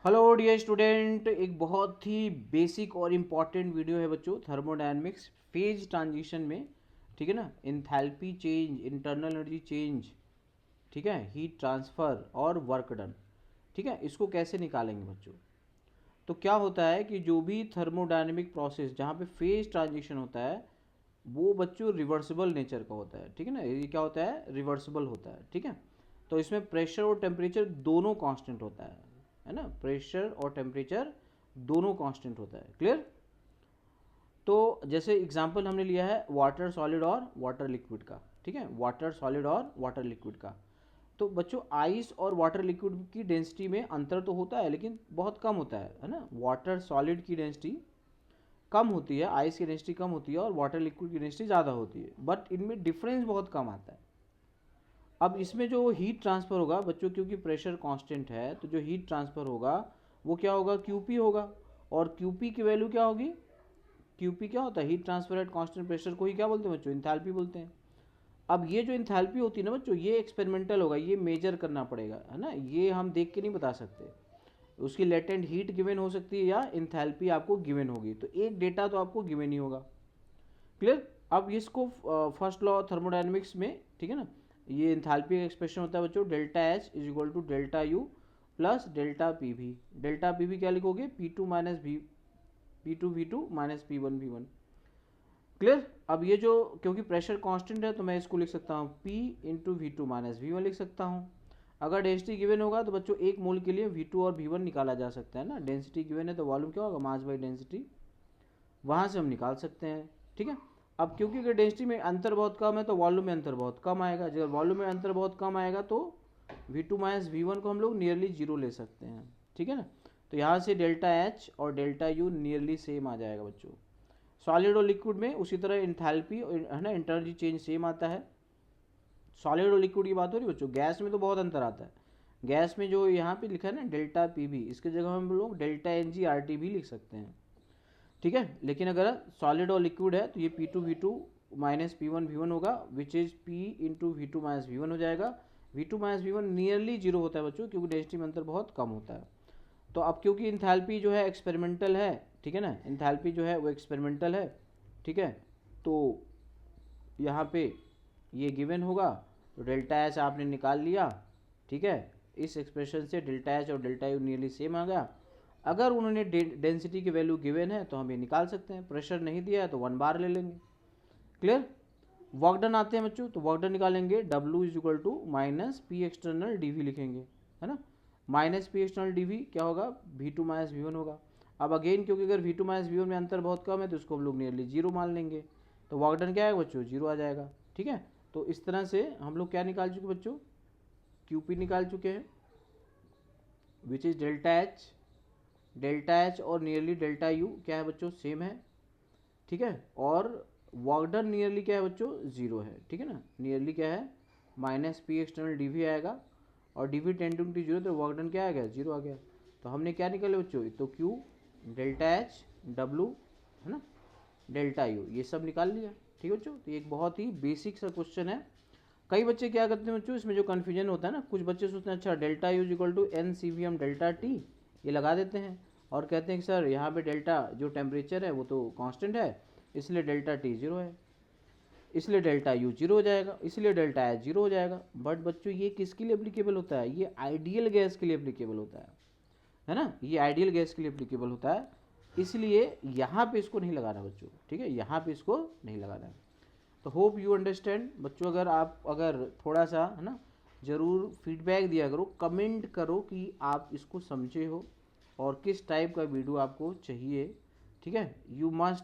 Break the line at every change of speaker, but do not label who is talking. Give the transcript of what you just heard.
Hello dear student, एक बहुत ही basic और इम्पॉर्टेंट वीडियो है बच्चों, थर्मोडायनेमिक्स फेज ट्रांजिशन में। ठीक है ना, enthalpy change, internal energy change, ठीक है, हीट ट्रांसफ़र और वर्क डन। ठीक है, इसको कैसे निकालेंगे बच्चों? तो क्या होता है कि जो भी थर्मोडायनेमिक प्रोसेस जहाँ पे फेज ट्रांजिशन होता है वो बच्चों रिवर्सिबल नेचर का होता है। ठीक है ना, ये क्या होता है? रिवर्सिबल होता है। ठीक है, तो इसमें प्रेशर और टेम्परेचर दोनों कांस्टेंट होता है ना, प्रेशर और टेम्परेचर दोनों कांस्टेंट होता है। क्लियर? तो जैसे एग्जांपल हमने लिया है वाटर सॉलिड और वाटर लिक्विड का। ठीक है, वाटर सॉलिड और वाटर लिक्विड का। तो बच्चों आइस और वाटर लिक्विड की डेंसिटी में अंतर तो होता है लेकिन बहुत कम होता है ना। वाटर सॉलिड की डेंसिटी कम होती है, आइस की डेंसिटी कम होती है और वाटर लिक्विड की डेंसिटी ज़्यादा होती है, बट इनमें डिफरेंस बहुत कम आता है। अब इसमें जो हीट ट्रांसफ़र होगा बच्चों, क्योंकि प्रेशर कांस्टेंट है तो जो हीट ट्रांसफ़र होगा वो क्या होगा? क्यूपी होगा। और क्यूपी की वैल्यू क्या होगी? क्यूपी क्या होता है? Heat transfer at constant pressure को ही क्या बोलते हैं बच्चों? इंथैल्पी बोलते हैं। अब ये जो इंथैल्पी होती है ना बच्चों, ये एक्सपेरिमेंटल होगा, ये मेजर करना पड़ेगा, है ना। ये हम देख के नहीं बता सकते। उसकी लेटेंट हीट गिवन हो सकती है या इंथैल्पी आपको गिवन होगी, तो एक डेटा तो आपको गिवन ही होगा। क्लियर? अब इसको फर्स्ट लॉ थर्मोडायनेमिक्स में, ठीक है ना, ये इंथैल्पी का एक्सप्रेशन होता है बच्चों, delta H is equal to delta U plus delta P V. Delta P V क्या लिखोगे? P two minus V, P two V two minus P one V one. Clear? अब ये जो, क्योंकि प्रेशर कांस्टेंट है तो मैं इसको लिख सकता हूँ P into V two minus V one लिख सकता हूँ। अगर डेंसिटी गिवन होगा तो बच्चों एक मोल के लिए V2 और V1 निकाला जा सकता है ना। डेंसिटी गिवन है तो वॉल्यूम क्या होगा? मास बाई डेंसिटी, वहाँ से हम निकाल सकते हैं। ठीक है, अब क्योंकि अगर डेंसिटी में अंतर बहुत कम है तो वॉल्यूम में अंतर बहुत कम आएगा। अगर वॉल्यूम में अंतर बहुत कम आएगा तो V2 माइनस V1 को हम लोग नियरली जीरो ले सकते हैं। ठीक है ना, तो यहाँ से डेल्टा एच और डेल्टा यू नियरली सेम आ जाएगा बच्चों। सॉलिड और लिक्विड में उसी तरह इंथैल्पी है ना, इंटरनल चेंज सेम आता है। सॉलिड और लिक्विड की बात हो रही है बच्चों, गैस में तो बहुत अंतर आता है। गैस में जो यहाँ पे लिखा है ना डेल्टा पी भी, इसके जगह हम लोग delta N G R T भी लिख सकते हैं। ठीक है, लेकिन अगर सॉलिड और लिक्विड है तो ये P two V two minus P one V one होगा, which is P into V two minus V one हो जाएगा। V two minus V one nearly zero होता है बच्चों, क्योंकि डेंसिटी में अंतर बहुत कम होता है। तो अब क्योंकि इंथैल्पी जो है एक्सपेरिमेंटल है, ठीक है ना, इंथैल्पी जो है वो एक्सपेरिमेंटल है। ठीक है, तो यहाँ पे ये गिवन होगा, तो डेल्टा एच आपने निकाल लिया। ठीक है, इस एक्सप्रेशन से डेल्टा एच और डेल्टा यू नियरली सेम आ गया। अगर उन्होंने डेंसिटी की वैल्यू गिवन है तो हम ये निकाल सकते हैं। प्रेशर नहीं दिया है तो 1 बार ले लेंगे। क्लियर? वर्क डन आते हैं बच्चों, तो वर्क डन निकालेंगे, W is equal to minus P external D V लिखेंगे, है ना। Minus P external D V क्या होगा? V2 माइनस वी वन होगा। अब अगेन क्योंकि अगर V2 माइनस वी वन में अंतर बहुत कम है तो उसको हम लोग नियरली जीरो मान लेंगे, तो वर्क डन क्या है बच्चों? जीरो आ जाएगा। ठीक है, तो इस तरह से हम लोग क्या निकाल चुके बच्चों? QP निकाल चुके हैं, which is delta H. Delta H और नियरली डेल्टा यू क्या है बच्चों? सेम है। ठीक है, और वर्क डन नियरली क्या है बच्चों? जीरो है। ठीक है ना, नियरली क्या है? Minus P external D V आएगा, और D V tends to zero, तो वर्क डन क्या आ गया? जीरो आ गया। तो हमने क्या निकाले बच्चों? तो क्यू, डेल्टा एच, डब्लू, है ना, डेल्टा यू, ये सब निकाल लिया। ठीक है बच्चों, तो ये एक बहुत ही बेसिक सा क्वेश्चन है। कई बच्चे क्या करते हैं बच्चों, इसमें जो कन्फ्यूजन होता है ना, कुछ बच्चे सोचते हैं अच्छा delta U equal to N C V M delta T, ये लगा देते हैं और कहते हैं कि सर यहाँ पे डेल्टा जो टेम्परेचर है वो तो कांस्टेंट है, इसलिए डेल्टा टी जीरो है, इसलिए डेल्टा यू जीरो हो जाएगा, इसलिए डेल्टा एच जीरो हो जाएगा। बट बच्चों ये किसके लिए एप्लीकेबल होता है? ये आइडियल गैस के लिए एप्लीकेबल होता है ना, ये आइडियल गैस के लिए एप्लीकेबल होता है, इसलिए यहाँ पे इसको नहीं लगाना बच्चों। ठीक है, यहाँ पे इसको नहीं लगाना है। तो होप यू अंडरस्टैंड बच्चों। अगर थोड़ा सा, है ना, ज़रूर फीडबैक दिया करो, कमेंट करो कि आप इसको समझे हो और किस टाइप का वीडियो आपको चाहिए। ठीक है, यू मस्ट